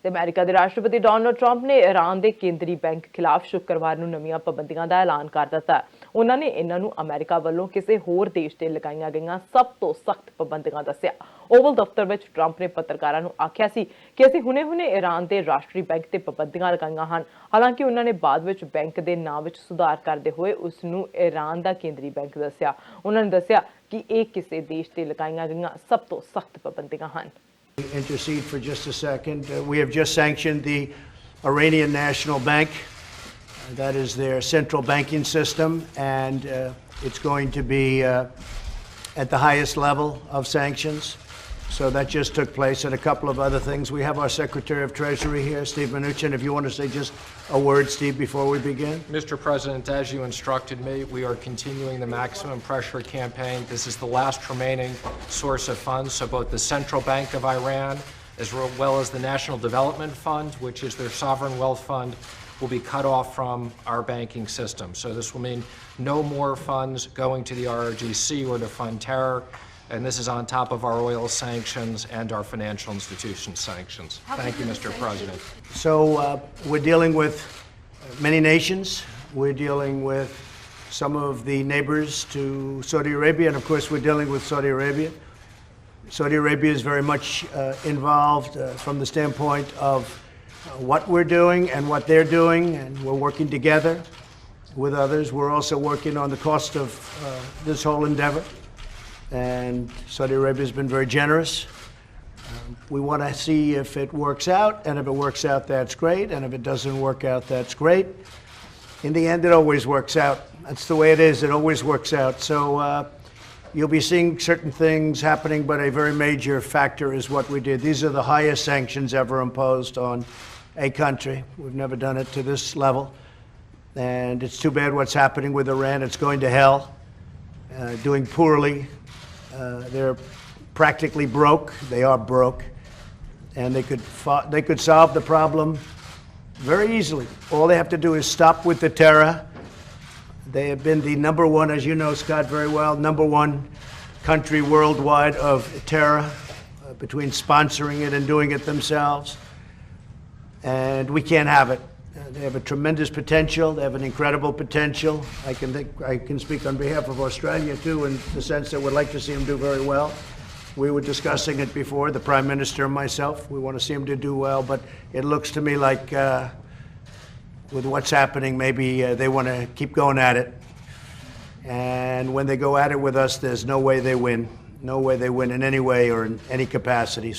America के राष्ट्रपति Donald Trump ने ईरान के केंद्रीय बैंक खिलाफ शुक्रवार को नवीं पाबंदियों का ऐलान कर दिता। उन्होंने इन्हों अमेरिका वालों किसी होर देश से लगाई गई सब तो सख्त पाबंदियां दस्सिया। ओवल दफ्तर में ट्रंप ने पत्रकारों को आख्या कि असीं हुणे-हुणे ईरान के राष्ट्रीय बैंक से पाबंदियां लगाईयां हन। हालांकि उन्होंने बाद में बैंक के नाम में सुधार करते हुए उसनूं ईरान का केंद्रीय बैंक दस्सिया। उन्होंने दस्सिया कि यह किसी देश से लगाई गई सब तो सख्त पाबंदियां हन। Intercede for just a second. We have just sanctioned the Iranian National Bank. That is their central banking system, and it's going to be at the highest level of sanctions. So that just took place, and a couple of other things. We have our Secretary of Treasury here, Steve Mnuchin. If you want to say just a word, Steve, before we begin. Mr. President, as you instructed me, we are continuing the maximum pressure campaign. This is the last remaining source of funds. So both the Central Bank of Iran, as well as the National Development Fund, which is their sovereign wealth fund, will be cut off from our banking system. So this will mean no more funds going to the RRGC or to fund terror. And this is on top of our oil sanctions and our financial institution sanctions. Thank you, Mr. President. So we're dealing with many nations. We're dealing with some of the neighbors to Saudi Arabia, and of course we're dealing with Saudi Arabia. Saudi Arabia is very much involved from the standpoint of what we're doing and what they're doing, and we're working together with others. We're also working on the cost of this whole endeavor. And Saudi Arabia has been very generous. We want to see if it works out, and if it works out, that's great, and if it doesn't work out, that's great. In the end, it always works out. That's the way it is. It always works out. So you'll be seeing certain things happening, but a very major factor is what we did. These are the highest sanctions ever imposed on a country. We've never done it to this level. And it's too bad what's happening with Iran. It's going to hell, doing poorly. They're practically broke. They are broke, and they could solve the problem very easily. All they have to do is stop with the terror. They have been the number one, as you know, Scott, very well, number one country worldwide of terror, between sponsoring it and doing it themselves. And we can't have it. They have a tremendous potential. They have an incredible potential. I can speak on behalf of Australia too, in the sense that we'd like to see them do very well. We were discussing it before, the Prime Minister and myself. We want to see them to do well, but it looks to me like with what's happening, maybe they want to keep going at it. And when they go at it with us, there's no way they win. No way they win in any way or in any capacity.